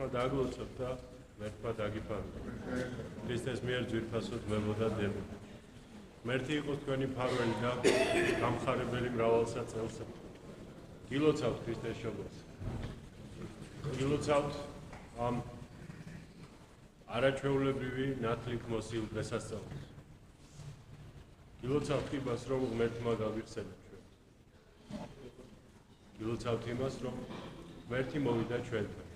ერთმა დაგლოცოთ და ერთმა დაგიფაროთ. ქრისტეს მიერ ძვირფასოდ მებოდა დები. მერთი იყოს თქვენი ფარველი და გამხარებელი მრავალსა წელსა. გილოცავთ ქრისტეს შობლას. გილოცავთ ამ არაჩვეულებრივი ნათლით მოსილ დღესასწაულს. გილოცავთ იმას, რომ ღმერთმა გავიხსენებთ ჩვენ. გილოცავთ იმას, რომ ღმერთი მოვიდა ჩვენთან.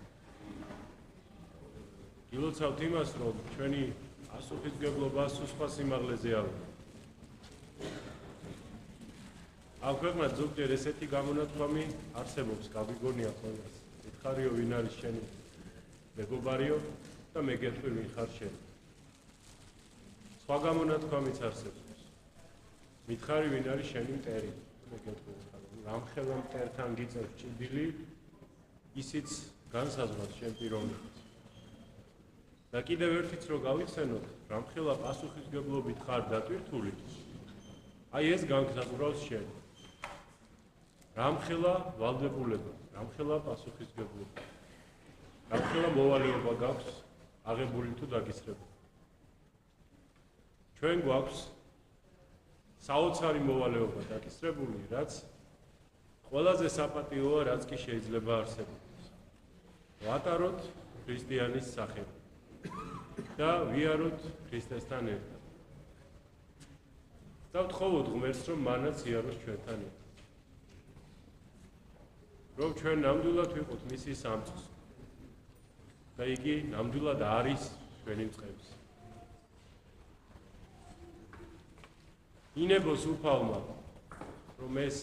გილოცავთ იმას, რომ ჩვენი პასუხისმგებლობა სხვა სიმაღლეზე ავიდა. ამ ქვეყნად ზოგჯერ ესეთი გამონათქვამი არსებობს, გავიგონია ყველას. მითხარიო, ვინ არის შენი მეგობარიო და მეგეთქვი ვინ ხარ შენ. სხვა გამონათქვამიც არსებობს. მითხარი, ვინ არის შენი მტერი, მეგეთქვი ვინ ხარ. რამხელა მტერთან გიწევს ჭიდილი, ისიც განსაზღვრავს შენ პიროვნებას. და კიდევ ერთიც რო გავიხსენოთ, რამხელა პასუხისმგებლობით ხარ დატვირთული, აი ეს განსაზღვრავს შენ. რამხელა ვალდებულება, რამხელა პასუხისმგებლობა, რამხელა მოვალეობა გაქვს აღებული თუ დაგისრებული. ჩვენ გვაქვს საოცარი მოვალეობა დაგისრებული, რაც ყველაზე საპატიოა, რაც კი შეიძლება არსებობდეს. ვატაროთ ქრისტიანის სახელი და ვიაროთ ქრისტესთან ერთად. და ვთხოვოთ ღმერთს, რომ მანაც იაროს ჩვენთან ერთად. რომ ჩვენ ნამდვილად ვიყოთ მისი სამწყს და იგი ნამდვილად არის ჩვენი მწყემსი. ინებოს უფალმა, რომ ეს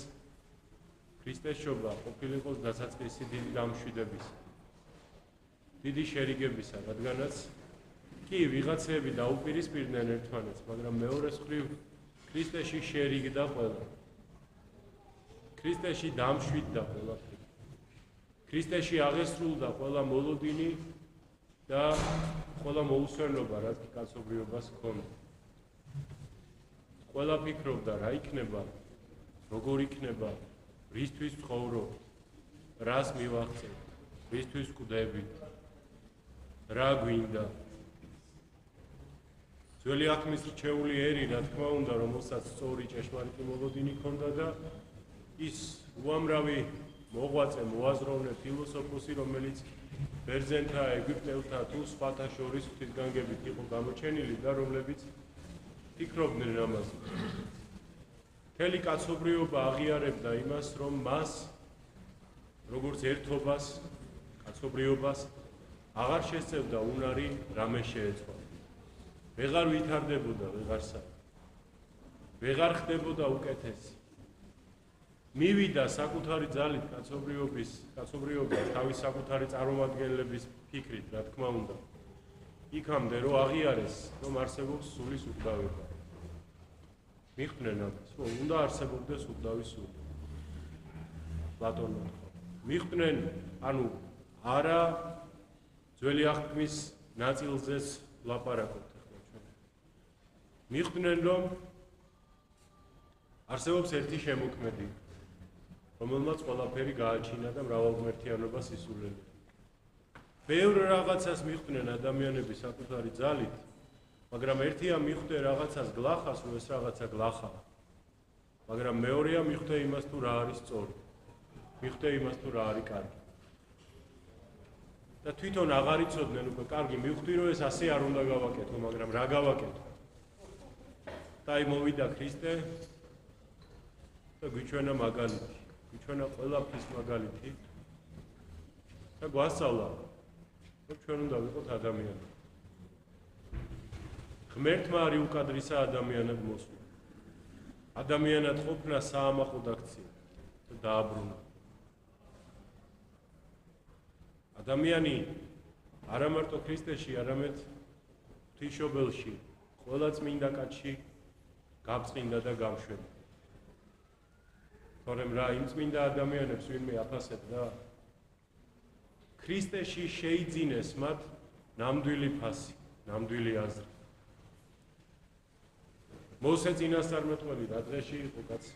ქრისტეს შობა ყოფილიყოს დასაწყისი დიდი დამშვიდების, დიდი შერიგებისა, რადგანაც კი ვიღაცები დაუპირისპირდნენ ერთმანეთს, მაგრამ მეორეს მხრივ ქრისტეში შერიგდა ყველა. ქრისტეში დამშვიდდა ყველაფერი. ქრისტეში აღესრულდა ყველა მოლოდინი და ყველა მოუსვენობა, რაც კი კაცობრიობას ჰქონდა. ყველა ფიქრობდა, რა იქნება, როგორ იქნება, რისთვის ვცხოვრობ, რას მივახცევ, რისთვის ვკვდებით, რა გვინდა. ძველი აღთქმის რჩეული ერი, რა თქმა უნდა, რომელსაც სწორი ჭეშმარიტი მოლოდინი ჰქონდა და ის უამრავი მოღვაწე, მოაზროვნე, ფილოსოფოსი, რომელიც ბერძენთა, ეგვიპტელთა თუ სხვათა შორის ღვთისგანგებით იყო გამოჩენილი და რომლებიც ფიქრობდნენ ამაზე. მთელი კაცობრიობა აღიარებდა იმას, რომ მას, როგორც ერთობას, კაცობრიობას, აღარ შესწევდა უნარი რამე შეეცვა. ვეღარ ვითარდებოდა ვეღარსა. ვეღარ ხდებოდა უკეთესი. მივიდა საკუთარი ძალით კაცობრიობას თავის საკუთარი წარმომადგენლების ფიქრით, რა თქმა უნდა. იქამდე რომ აღიარეს, რომ არსებობს სულის უკვდავება. მიხვდნენ ამას, რომ უნდა არსებობდეს უკვდავი სული. პლატონმა თქვა. მიხვდნენ, ანუ არა ძველი აღთქმის ნაწილზეც ლაპარაკობთ ახლა ჩვენ. მიხვდნენ, რომ არსებობს ერთი შემოქმედი, რომელმაც ყველაფერი გააჩინა და მრავალღმერთიანობას ისულელია. ბევრ რაღაცას მიხვდნენ ადამიანები საკუთარი ძალით, მაგრამ ერთია მიხვდე რაღაცას გლახას, რომ ეს რაღაცა გლახაა. მაგრამ მეორეა მიხვდე იმას, თუ რა არის სწორი. მიხვდე იმას, თუ რა არის კარგი. და თვითონ აღარ იცოდნენ უკვე, კარგი, მივხვდი, რომ ეს ასე არ უნდა გავაკეთო, მაგრამ რა გავაკეთო? და აი მოვიდა ქრისტე და გვიჩვენა მაგალითი. ჩვენა ყველაფრის მაგალითი და გვასწავლა, რომ ჩვენ უნდა ვიყოთ ადამიანები. ღმერთმა არის უკადრისა ადამიანად მოსვლა. ადამიანად ყოფნა საამაყო აქცია და დააბრუნა. ადამიანი არა მარტო ქრისტეში, არამედ ღვთისმშობელში, ყველა წმინდა კაცში გაბრწყინდა და გამშვენდა. თორემ რა იმ წმინდა ადამიანებს ვინმე აფასებდა? ქრისტეში შეიძინეს მათ ნამდვილი ფასი, ნამდვილი აზრი. მოსე წინასწარმეტყველი რა დღეში იყო კაც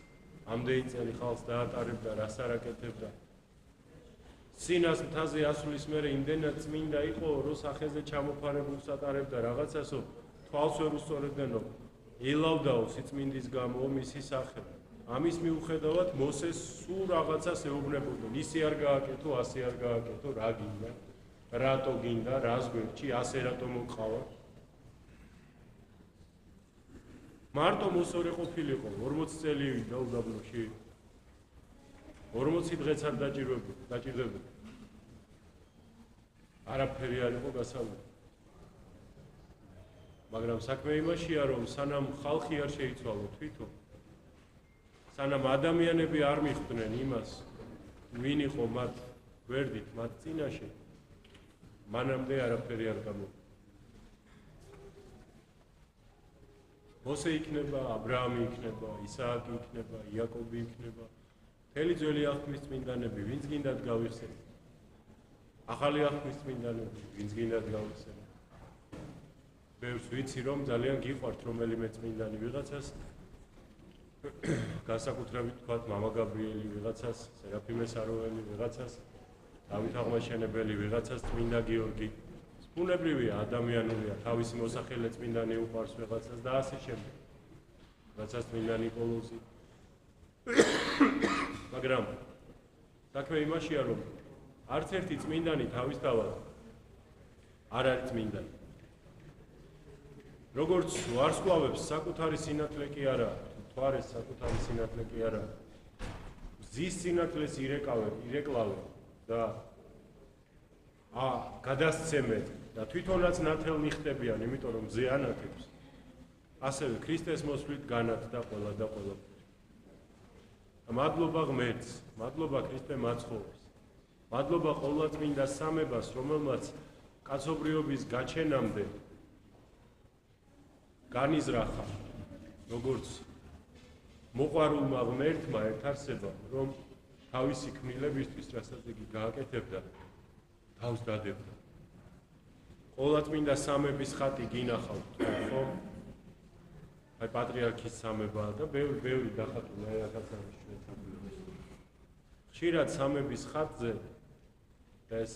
ამდენი წელი ხალხს დაატარებდა, რას არ აკეთებდა. სინას მთაზე ასulis მერე იმდენად წმინდა იყო, რომ სახეზე ჩამოფარებულს ატარებდა რაღაცასო თვალს ვერ უსწორებდნო, ელავდაო სიწმინდის გამო მისი სახე. ამის მიუხედავად მოსეს სულ რაღაცას ეუბნებოდნენ. ისი არ გააკეთო, ასე არ გააკეთო, რა გინდა, რატო გინდა, რას გვერდში, ასე რატო მოყავა. მარტო მოსორე ყოფილიყო 40 წელი ვიდა უდაბნოში. 40 დღეც არ დაჭირდებოდა. არაფერი არ იყო გასავლელი. მაგრამ საქმე იმაშია, რომ სანამ ხალხი არ შეიცვალო თვითონ, სანამ ადამიანები არ მიხვდნენ იმას, ვინ იყო მათ გვერდით, მათ წინაშე, მანამდე არაფერი არ გამოვა. მოსე იქნება, აბრაამი იქნება, ისააკი იქნება, იაკობი იქნება, მთელი ძველი აღთქმის წმინდანები, ვინც გინდათ გავიხსენოთ. ახალი აღთქმის წმინდანები, ვინც გინდათ გავიხსენოთ. ბევრს ვიცი, რომ ძალიან გიყვართ რომელიმე წმინდანი ვიღაცას, განსაკუთრებით თქვათ მამა გაბრიელი ვიღაცას, სერაფიმე საროველი ვიღაცას, დავით აღმაშენებელი ვიღაცას, წმინდა გიორგი. ბუნებრივია, ადამიანურია, თავისი მოსახელე წმინდანი უყვარს ვიღაცას და ასე შემდეგ. ვიღაცას წმინდა ნიკოლოზი. მაგრამ საქმე იმაშია, რომ არც ერთი წმინდანი თავისთავად არ არის წმინდანი. როგორც ვარსკვლავებს საკუთარი სინათლე კი არა, თვარეს საკუთარი სინათლე კი არა, მზის სინათლეს ირეკლავენ და გადასცემენ და თვითონაც ნათელ მიხდებიან, იმიტომ რომ მზე ანათებს. ასევე ქრისტეს მოსვლით განათ და ყველა და ყველა. მადლობა ღმერთს, მადლობა ქრისტე მაცხოვრის. მადლობა ყოვლადწმინდა სამებას, რომელმაც კაცობრიობის გაჩენამდე განიზრახა, როგორც მოყვარულმა ღმერთმა ერთარსებამ, რომ თავისი ქმნილებისთვის, რასაც იგი გააკეთებდა, თავს დადებდა. ყოვლადწმინდა სამების ხატი გინახავთ, ხო? აი პატრიარქის სამებაა და ბევრი დახატულია რათაც არის შეცვლილი. ხშირად სამების ხატზე და ეს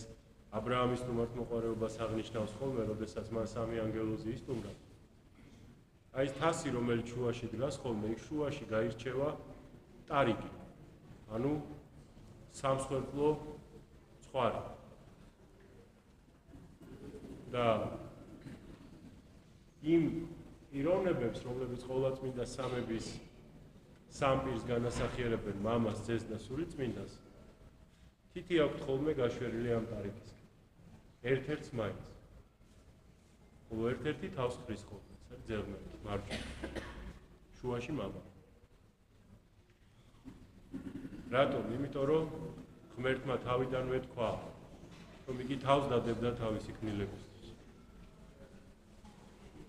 აბრაამის თუმართმოყვარეობას აღნიშნავს ხოლმე, როდესაც მან სამი ანგელოზი ისტუმრა. აი ეს თასი, რომელიც შუაში დგას ხოლმე, იქ შუაში გაირჩევა ტარიკი, ანუ სამსხვერპლო ცხვარი. და იმ ირონებებს, რომლებიც ყოვლადწმინდა სამების სამ პირს განასახიერებენ, მამას, ძეს და სულიწმინდას, თითი აქვთ ხოლმე გაშვერილი ამ ტარიკისკენ. ერთ-ერთს მაინც. ხოლო ერთ-ერთი თავს ხრის ხოლმე, ძელმერთ, მარჯვნივ. შუაში მამა. რატომ? იმიტომ რომ ღმერთმა თავიდანვე თქვა, რომ იგი თავს დადებდა თავისი ქმნილებისთვის.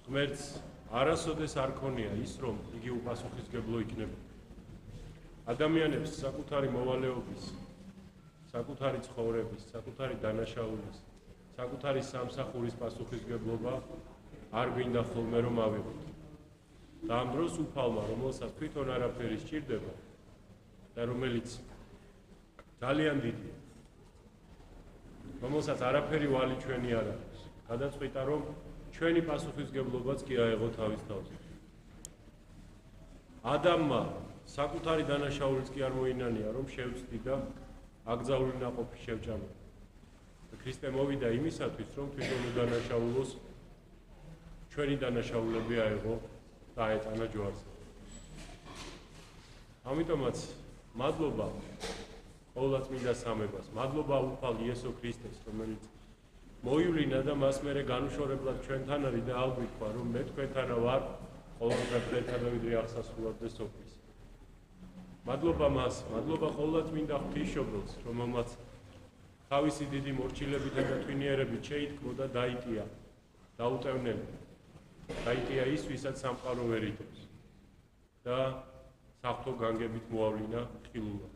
ღმერთს არასოდეს არ ქონია ის, რომ იგი უპასუხისმგებლო იქნება. ადამიანებს საკუთარი მოვალეობის, საკუთარი ცხოვრების, საკუთარი დანაშაულის, საკუთარი სამსახურის პასუხისმგებლობა არ გვინდა ხოლმე რომ ავიღოთ. და ამ დროს უფალმა, რომელსაც თვითონ არაფერი სჭირდება და რომელიც ძალიან დიდია, რომელსაც არაფერი ვალი ჩვენი არ აქვს, გადაწყვიტა რომ ჩვენი პასუხისმგებლობაც კი აეღო თავის თავზე. ადამმა საკუთარი დანაშაულიც კი არ მოინანია, რომ შევწდი და აკრძალული ნაყოფი შევჭამა. ქრისტე მოვიდა იმისათვის, რომ თვითონ უდანაშაულოს, ჩვენი დანაშაულები აეღო და აეწანა ჯვარზე. ამიტომაც მადლობა ყოვლადწმინდა სამებას, მადლობა უფალ იესო ქრისტეს, რომელიც მოივლინა და მას მერე განუშორებლად ჩვენთან არის და აღგვიქვა, რომ მე თქვენთანა ვარ ყოველდღე დღესდღეობით აღსასრულად და სოფლის. მადლობა მას, მადლობა ყოვლადწმინდა ღვთისმშობელს, რომელმაც თავისი დიდი მორჩილებით და თვინიერებით შეიტკბო და დაიტია, დაუტევნელი. დაიტია ის, ვისაც სამყარო ვერ იტევს და საღვთო განგებით მოავლინა ხილულად.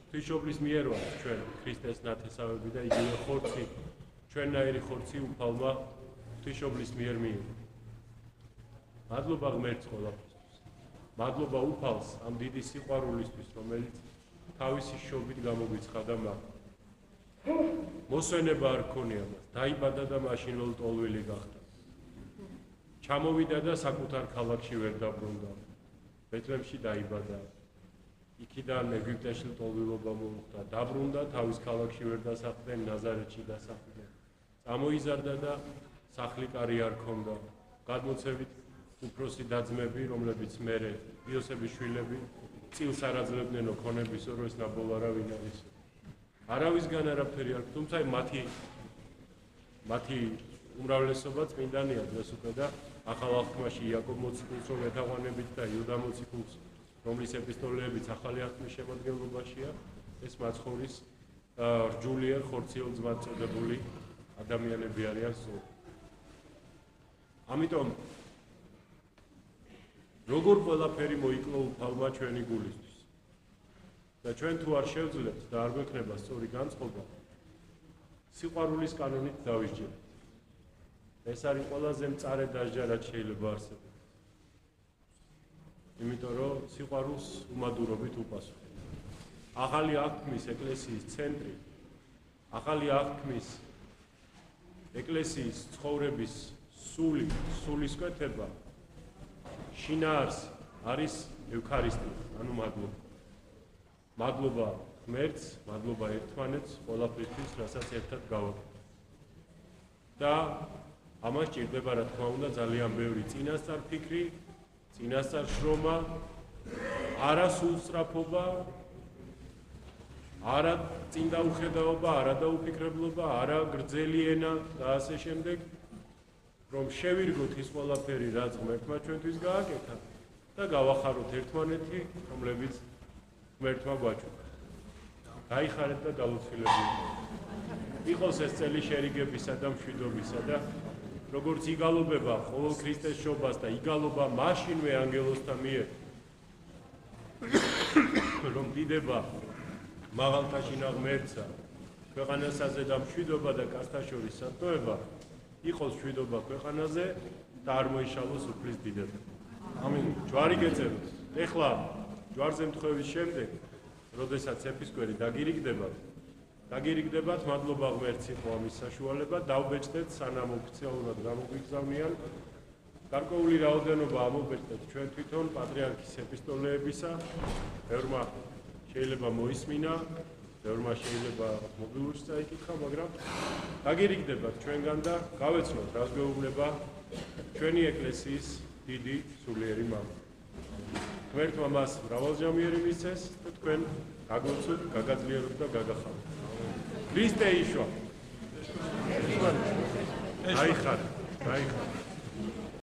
ღვთისმშობლის მიერ ვარ ჩვენ ქრისტეს ნათესავები და იგივე ხორცი, ჩვენნაირი ხორცი უფალმა ღვთისმშობლის მიერ მიიღო. მადლობა ღმერთს ყველაფრისთვის. მადლობა უფალს ამ დიდი სიყვარულისთვის, რომელიც თავისი შობით გამოგვიცხადა მათ. მოსვენება არ ქონია მას, დაიბადა და მაშინ ლტოლვილი გახდა. ჩამოვიდა და საკუთარ ქალაქში ვერ დაბრუნდა. ბეთლემში დაიბადა. იქიდან ეგვიპტეში ლტოლვილობა მოუხდა. დაბრუნდა, თავის ქალაქში ვერ დასახლდნენ, ნაზარეთში დასახლდა. წამოიზარდა და სახლი კარი არ ჰქონდა. გადმოცევით უფროსი და-ძმები, რომლებიც მერე იოსების შვილები, წილს არ აძლევდნენ ოქონებისო, რომ ეს ნაბოლ არავინ არის. არავისგან არაფერი არ, თუმცა მათი უმრავლესობა წმინდანია დღეს უკვე და ახალ აღთქმაში იაკობ მოციქულს რომ ეთაღვანებით და იუდა მოციქულს, რომლის ეპისტოლეებიც ახალი აღთქმის შემადგენლობაშია, ეს მაცხოვრის რჯულიერ ხორციელ ძმად წოდებული ადამიანები არიან სულ. ამიტომ როგორ ყველაფერი მოიკლო უფალმა ჩვენი გულისთვის და ჩვენ თუ არ შევძლებთ და არ გვექნება სწორი განწყობა, სიყვარულის კანონით დავისჯერთ. ეს არის ყველაზე მწარე დასჯა, რაც შეიძლება არსებობს. იმიტომ რომ სიყვარულს უმადურობით უპასუხებთ. ახალი აღთქმის ეკლესიის ცენტრი, ახალი აღთქმის ეკლესიის ცხოვრების სულისკვეთება, შინაარსი არის ევქარისტია, ანუ მადლობა. მადლობა ღმერთს, მადლობა ერთმანეთს, ყველაფრისთვის, რასაც ერთად გავაკეთეთ. და ამას ჭირდება, რა თქმა უნდა, ძალიან ბევრი წინასწარ ფიქრი, წინასწარ შრომა, არა სულსწრაფობა, არა წინდაუხედაობა, არა დაუფიქრებლობა, არა გრძელი ენა და ასე შემდეგ, რომ შევირგოთ ის ყველაფერი, რაც ღმერთმა ჩვენთვის გააკეთა და გავახაროთ ერთმანეთი, რომლებიც ღმერთმა გვაჩუქა. გაიხარეთ და გაუცილებლად. იყოს ეს წელი შერიგებისა და მშვიდობისა და როგორც იგალობება ყოველ ქრისტეს შობას და იგალობა მაშინვე ანგელოზთა მიერ, რომ დიდება მაღალთაშინა ღმერთსა, ქვეყანასაზე და მშვიდობა და კაცთა შორის სატყუება, იყოს მშვიდობა ქვეყანაზე და არ მოიშალოს უფლის დიდება. ამინ. ჯვარი გეწეროთ. ეხლა ჯვარზე მთხვევის შემდეგ, როდესაც ეპისკვერი დაგირიგდებათ, მადლობა ღმერთს იყო ამის საშუალება, დავბეჭდეთ სანამ ოფიციალურად გამოგვიგზავნიან. გარკვეული რაოდენობა ამობეჭდეთ ჩვენ თვითონ პატრიარქის ეპისტოლეებისა, ბევრმა შეიძლება მოისმინა, ბევრმა შეიძლება მობილურს წაიკითხა, მაგრამ დაგირიგდებათ ჩვენგან და გავეცნოთ, რას გვეუბნება ჩვენი ეკლესიის დიდი სულიერი მამა. ღმერთმა მას მრავალჯამიერი მისცეს და თქვენ გაგვეცოთ, გაგაძლიეროთ და გაგახაროთ. ქრისტე იშვა. დაიხარეთ.